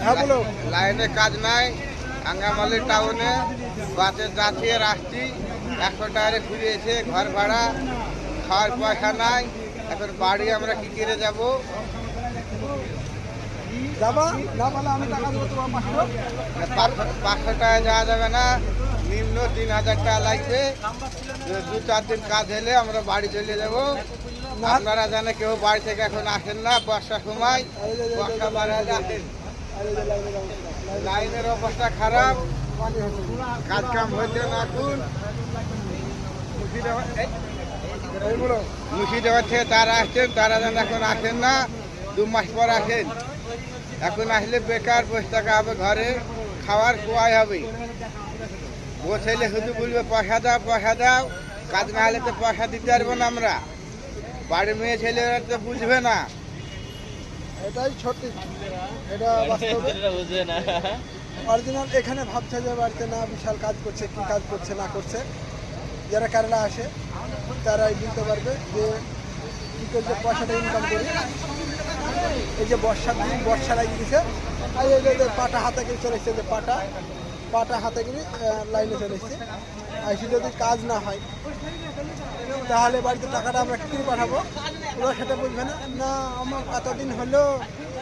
হ্যাঁ বলো। লাইনে কাজ নাই, আঙ্গামালি টাউনে বাসে যাচ্ছি আর আসছি, 100 টাকারে ঘুরিয়েছে, ঘর ভাড়া, খাওয়ার পয়সা নাই। এখন বাড়ি আমরা কি করে যাব? যাবা না বলে আমি টাকা দেবো তোমার 500 টাকা যাওয়া যাবে না, নিম্ন 3000 টাকা লাগবে। 2-4 দিন কাজ হলে আমরা বাড়ি চলে যাব। আপনারা জানে কেউ বাড়ি থেকে এখন আসেন না, বর্ষার সময়, বর্ষা বাড়ালে আসেন। লাইনের অবস্থা খারাপ, কাজ কাম হচ্ছে না। এখন মুর্শিদাবাদ থেকে তারা আসছেন, তারা যেন এখন আসেন না, 2 মাস পর আসেন। এখন আসলে বেকার বসে থাকা হবে, ঘরে খাওয়ার খোয়াই হবে। ও ছেলে শুধু বলবে পয়সা দাও পয়সা দাও, কাজ না হলে তো পয়সা দিতে পারবো না আমরা। বাড়ির মেয়ে ছেলেরা তো বুঝবে না। এটাই সত্যি, এটা বাস্তবে অরিজিনাল। এখানে ভাবছে যে বাড়িতে না বিশাল কাজ করছে, কি কাজ করছে না করছে, যারা কেরালা আসে তারাই বুঝতে পারবে যে কী করছে, পয়সাটা ইনকাম করে। এই যে বর্ষার দিন, বর্ষা লাগিয়ে দিছে, আর এই যে পাটা হাতে করে চলে এসছে, যে পাটা হাতে করে লাইনে চলে এসছে। আর সে যদি কাজ না হয় তাহলে বাড়িতে টাকাটা আমরা কী করে পাঠাবো? ওরা সেটা বুঝবে না। না আমার এতদিন হলো,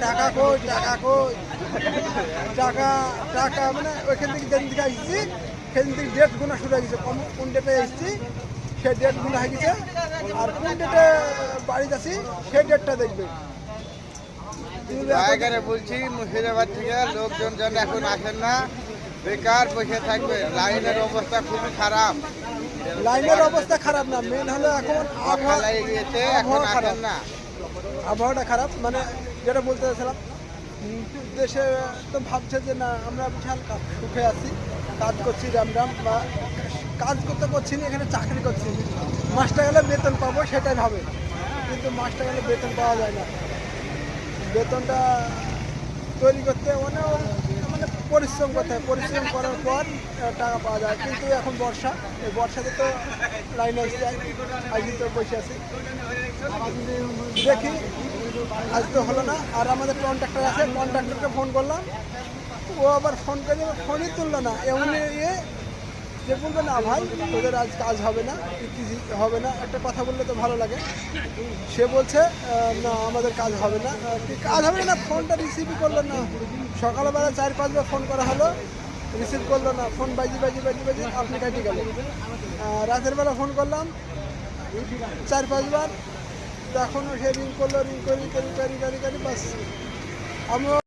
টাকা কই টাকা কই, টাকা টাকা মানে ওইখান থেকে যেদিন থেকে আসছি সেদিন থেকে ডেট গোনা শুরু হয়ে গেছে। কোন ডেটে এসেছি সেই ডেট গোনা হয়ে গেছে, আর কোন ডেটে বাড়ি যাচ্ছি সেই ডেটটা দেখবে। জায়গায় বলছি মুর্শিদাবাদ থেকে লোকজন যেন এখন আসেন না, বেকার বসে থাকবে। লাইনের অবস্থা খুবই খারাপ। লাইনের অবস্থা খারাপ না, মেন হলো এখন আবহাওয়া লেগে গিয়েছে, এখন আসেন না। আবহাওয়াটা খারাপ। মানে যেটা বলতে চাইছিলাম, দেশে তো ভাবছে যে না আমরা বিশাল সুখে আছি, কাজ করছি রাম বা কাজ করতে করছি না, এখানে চাকরি করছি, মাসটা গেলে বেতন পাবো সেটাই ভাবে। কিন্তু মাসটা গেলে বেতন পাওয়া যায় না। বেতনটা তৈরি করতে অনেক মানে পরিশ্রম করতে হয়, পরিশ্রম করার পর টাকা পাওয়া যায়। কিন্তু এখন বর্ষা, এই বর্ষাতে তো লাইনে এসে আজকে তো বসে আছি, দেখি আজ তো হলো না। আর আমাদের কন্ট্রাক্টর আছে, কন্ট্রাক্টরকে ফোন করলাম, ও আবার ফোন করে ফোনই তুললো না। এমনি যে বলবে না ভাই তোদের আজ কাজ হবে না, কি হবে না, একটা কথা বললে তো ভালো লাগে। সে বলছে না আমাদের কাজ হবে না, কাজ হবে না, ফোনটা রিসিভই করলো না। সকালবেলা 4-5 বার ফোন করা হলো, রিসিভ করলো না, ফোন বাজি আপনি কাটি গেল। রাতের বেলা ফোন করলাম 4-5 বার, তখনও সে রিং করলো, রিং করি বাস। আমিও